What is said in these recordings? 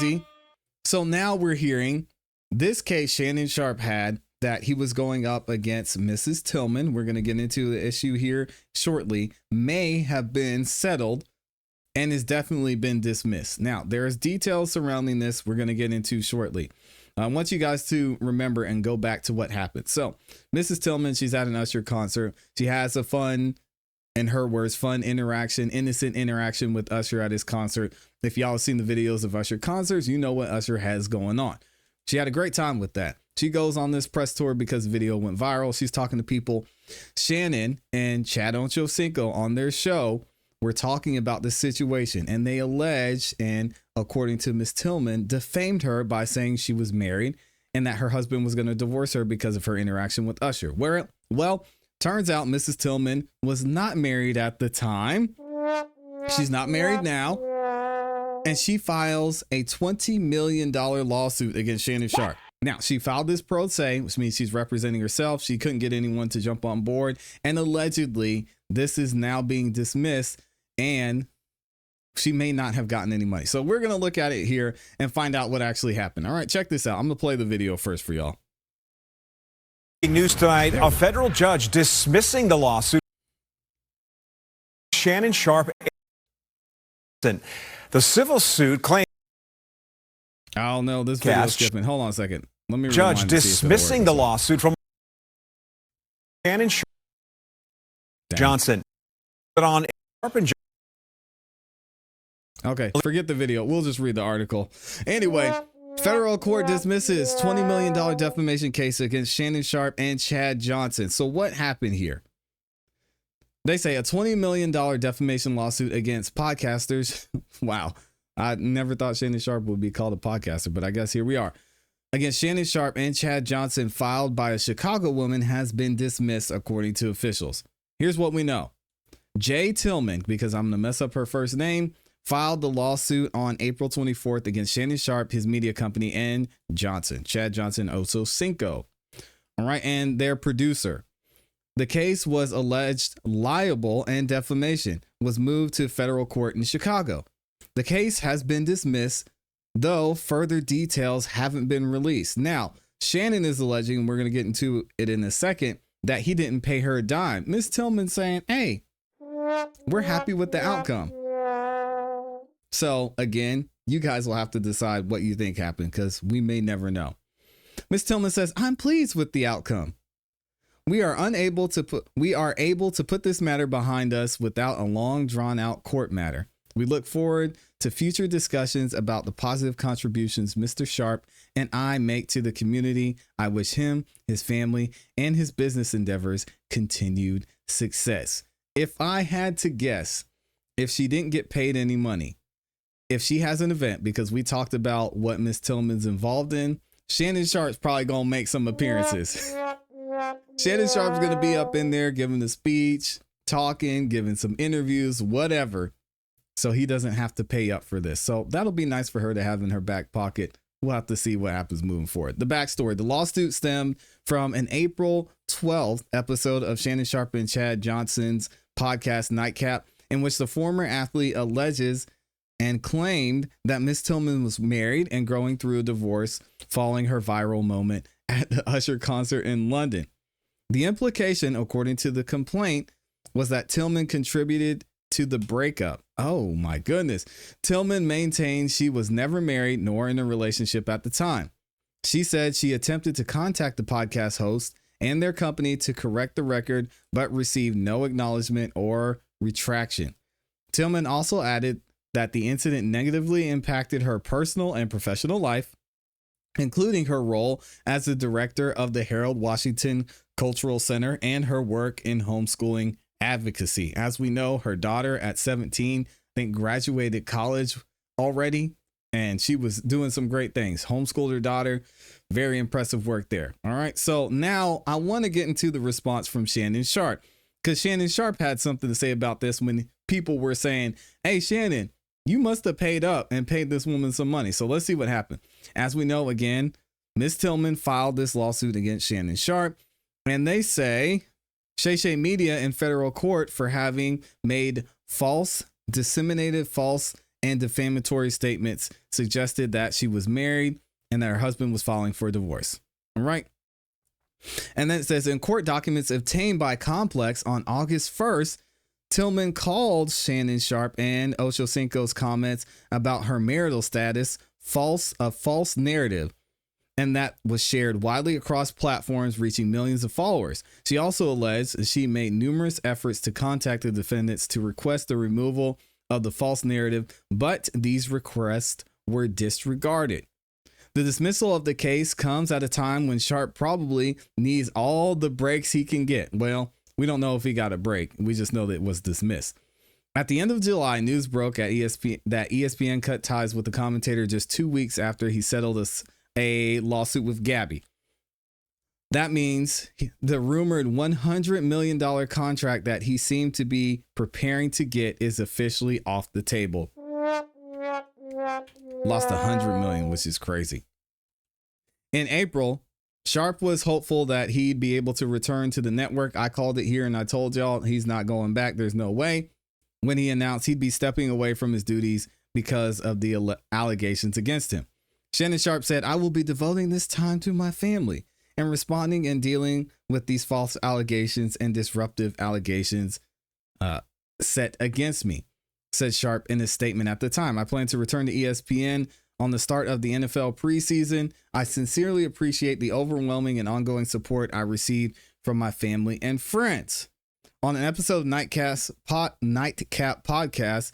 crazy. So now we're hearing this case Shannon Sharpe had that he was going up against Mrs. Tillman. We're going to get into the issue here shortly. May have been settled and has definitely been dismissed. Now, there's details surrounding this we're going to get into shortly. I want you guys to remember and go back to what happened. So Mrs. Tillman, she's at an Usher concert. She has a fun, in her words, fun interaction, innocent interaction with Usher at his concert. If y'all have seen the videos of Usher concerts, you know what Usher has going on. She had a great time with that. She goes on this press tour because the video went viral. She's talking to people. Shannon and Chad Ochocinco on their show were talking about the situation, and they alleged, and according to Miss Tillman, defamed her by saying she was married and that her husband was going to divorce her because of her interaction with Usher. Well, turns out Mrs. Tillman was not married at the time. She's not married now. And she files a $20 million lawsuit against Shannon Sharpe. Now, she filed this pro se, which means she's representing herself. She couldn't get anyone to jump on board. And allegedly, this is now being dismissed and she may not have gotten any money. So we're going to look at it here and find out what actually happened. All right, check this out. I'm going to play the video first for y'all. News tonight, a federal judge dismissing the lawsuit. Shannon Sharpe. The civil suit claims. Oh no, this video is skipping. Hold on a second. Let me. Judge dismissing the lawsuit from Shannon Sharpe Johnson. But on Okay, forget the video. We'll just read the article. Anyway, federal court dismisses $20 million defamation case against Shannon Sharpe and Chad Johnson. So what happened here? They say a $20 million defamation lawsuit against podcasters. Wow. I never thought Shannon Sharpe would be called a podcaster, but I guess here we are. Against Shannon Sharpe and Chad Johnson, filed by a Chicago woman, has been dismissed, according to officials. Here's what we know. Jay Tillman, because I'm going to mess up her first name, filed the lawsuit on April 24th against Shannon Sharpe, his media company, and Johnson, Chad Johnson Ochocinco. All right, and their producer. The case was alleged libel and defamation, was moved to federal court in Chicago. The case has been dismissed, though further details haven't been released. Now, Shannon is alleging, and we're going to get into it in a second, that he didn't pay her a dime. Miss Tillman saying, hey, we're happy with the outcome. So again, you guys will have to decide what you think happened because we may never know. Miss Tillman says, I'm pleased with the outcome. We are able to put this matter behind us without a long drawn out court matter. We look forward to future discussions about the positive contributions Mr. Sharpe and I make to the community. I wish him, his family, and his business endeavors continued success. If I had to guess, if she didn't get paid any money, if she has an event, because we talked about what Miss Tillman's involved in, Shannon Sharpe's probably going to make some appearances. Shannon Sharpe's going to be up in there giving a speech, talking, giving some interviews, whatever. So he doesn't have to pay up for this. So that'll be nice for her to have in her back pocket. We'll have to see what happens moving forward. The backstory, the lawsuit stemmed from an April 12th episode of Shannon Sharpe and Chad Johnson's podcast Nightcap, in which the former athlete alleges and claimed that Miss Tillman was married and going through a divorce following her viral moment at the Usher concert in London. The implication, according to the complaint, was that Tillman contributed to the breakup. Oh my goodness. Tillman maintained she was never married nor in a relationship at the time. She said she attempted to contact the podcast host and their company to correct the record, but received no acknowledgement or retraction. Tillman also added that the incident negatively impacted her personal and professional life, including her role as the director of the Harold Washington Cultural Center and her work in homeschooling advocacy. As we know, her daughter at 17, I think, graduated college already, and she was doing some great things. Homeschooled her daughter. Very impressive work there. All right. So now I want to get into the response from Shannon Sharpe, because Shannon Sharpe had something to say about this when people were saying, hey, Shannon, you must have paid up and paid this woman some money. So let's see what happened. As we know, again, Miss Tillman filed this lawsuit against Shannon Sharpe, and they say Shay Media in federal court for having disseminated false and defamatory statements suggested that she was married and that her husband was filing for divorce. All right. And then it says in court documents obtained by Complex on August 1st, Tillman called Shannon Sharpe and Ochocinco's comments about her marital status a false narrative, and that was shared widely across platforms, reaching millions of followers. She also alleged she made numerous efforts to contact the defendants to request the removal of the false narrative, but these requests were disregarded. The dismissal of the case comes at a time when Sharpe probably needs all the breaks he can get. Well, we don't know if he got a break. We just know that it was dismissed. At the end of July, news broke at ESPN that ESPN cut ties with the commentator just 2 weeks after he settled a lawsuit with Gabby. That means the rumored $100 million contract that he seemed to be preparing to get is officially off the table. Lost $100 million, which is crazy. In April, Sharpe was hopeful that he'd be able to return to the network. I called it here and I told y'all he's not going back. There's no way. When he announced he'd be stepping away from his duties because of the allegations against him. Shannon Sharpe said, "I will be devoting this time to my family and responding and dealing with these false allegations and disruptive allegations set against me," said Sharpe in his statement at the time. "I plan to return to ESPN on the start of the NFL preseason. I sincerely appreciate the overwhelming and ongoing support I received from my family and friends." On an episode of Nightcap podcast,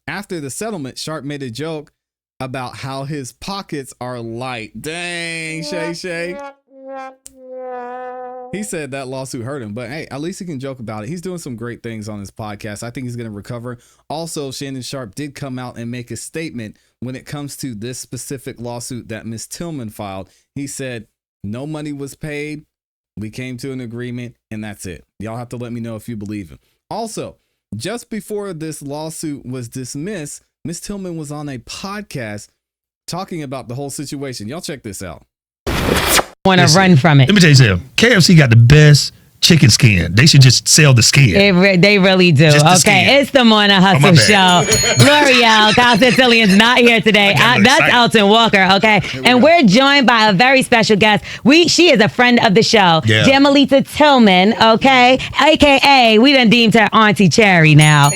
after the settlement, Sharpe made a joke about how his pockets are light. Dang, Shay. He said that lawsuit hurt him, but hey, at least he can joke about it. He's doing some great things on his podcast. I think he's going to recover. Also, Shannon Sharpe did come out and make a statement when it comes to this specific lawsuit that Ms. Tillman filed. He said, no money was paid. We came to an agreement and that's it. Y'all have to let me know if you believe him. Also, just before this lawsuit was dismissed, Ms. Tillman was on a podcast talking about the whole situation. Y'all check this out. Want to run from it. Let me tell you something. KFC got the best chicken skin. They should just sell the skin. They really do. Okay, it's the Morning Hustle Show. L'Oreal, Kyle Sicilian's not here today. That's Elton Walker, okay? And we're joined by a very special guest. She is a friend of the show, Jamalita Tillman, okay? AKA, we done deemed her Auntie Cherry now.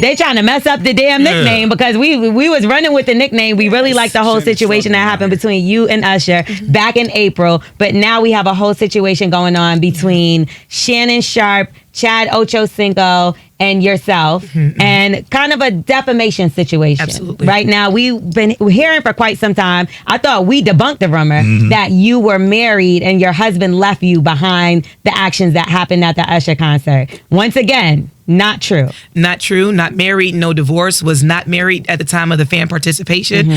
They trying to mess up the damn nickname because we was running with the nickname. We really like the whole situation that happened between you and Usher back in April, but now we have a whole situation going on between Shannon Sharpe, Chad Ochocinco, and yourself, and kind of a defamation situation. Absolutely. Right now, we've been hearing for quite some time. I thought we debunked the rumor that you were married and your husband left you behind the actions that happened at the Usher concert. Once again, not true. Not true. Not married. No divorce. Was not married at the time of the fan participation.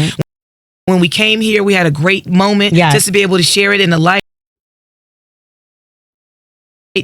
When we came here, we had a great moment just to be able to share it in the light.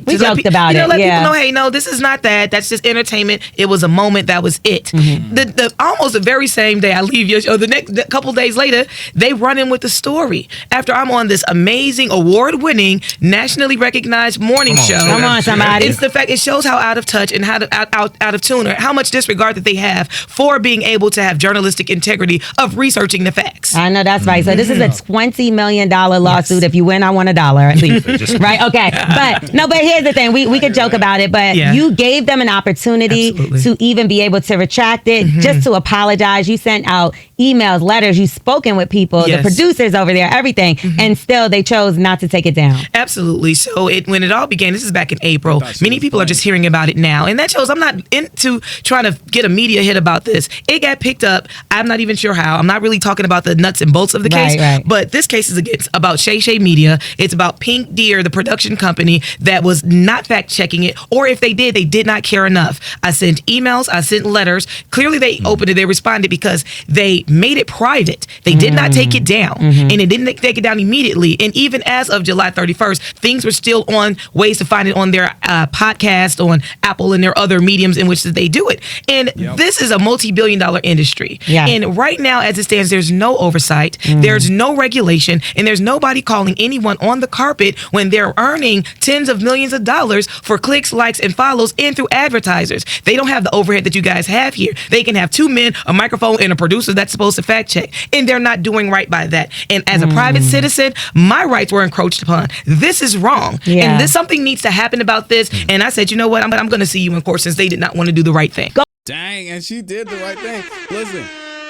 We joked about it. Let people know, hey, no, this is not that. That's just entertainment. It was a moment. That was it. The almost the very same day I leave your show, the couple days later, they run in with the story. After I'm on this amazing, award-winning, nationally recognized morning show. Come on, somebody. It's the fact it shows how out of touch and how out of tune, or how much disregard that they have for being able to have journalistic integrity of researching the facts. I know that's right. So this is a $20 million lawsuit. If you win, I want $1 at least. Right? Okay. But here's the thing. We could joke about it, but you gave them an opportunity to even be able to retract it, just to apologize. You sent out emails, letters, you've spoken with people, the producers over there, everything, and still they chose not to take it down. Absolutely. So when it all began, this is back in April, many people are just hearing about it now, and that shows I'm not into trying to get a media hit about this. It got picked up. I'm not even sure how. I'm not really talking about the nuts and bolts of the case, but this case is about Shay Shay Media. It's about Pink Deer, the production company that was not fact checking it, or if they did not care enough. I sent emails, I sent letters. Clearly they opened it, they responded because they made it private. They did not take it down, and they didn't take it down immediately. And even as of July 31st, things were still on ways to find it on their podcast, on Apple and their other mediums in which they do it. And this is a multi-billion-dollar industry. And right now, as it stands, there's no oversight, there's no regulation, and there's nobody calling anyone on the carpet when they're earning tens of millions millions of dollars for clicks, likes, and follows in through advertisers. They don't have the overhead that you guys have here. They can have 2 men, a microphone, and a producer that's supposed to fact check. And they're not doing right by that. And as a private citizen, my rights were encroached upon. This is wrong. Yeah. And something needs to happen about this. And I said, you know what? I'm going to see you in court since they did not want to do the right thing. Dang, and she did the right thing. Listen,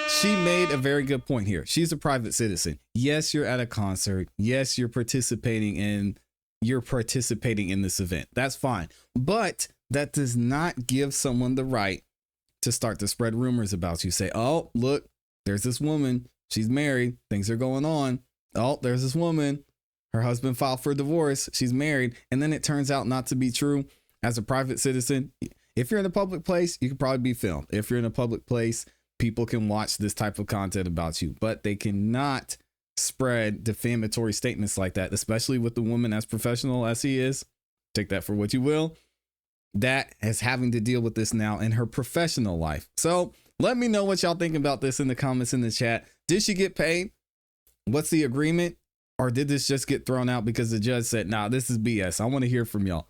she made a very good point here. She's a private citizen. Yes, you're at a concert. Yes, you're participating in this event. That's fine. But that does not give someone the right to start to spread rumors about you. Say, oh, look, there's this woman. She's married. Things are going on. Oh, there's this woman. Her husband filed for divorce. She's married. And then it turns out not to be true. As a private citizen, if you're in a public place, you can probably be filmed. If you're in a public place, people can watch this type of content about you, but they cannot spread defamatory statements like that, especially with the woman as professional as he is. Take that for what you will. That is having to deal with this now in her professional life. So let me know what y'all think about this in the comments in the chat. Did she get paid? What's the agreement? Or did this just get thrown out because the judge said, nah, this is BS? I want to hear from y'all.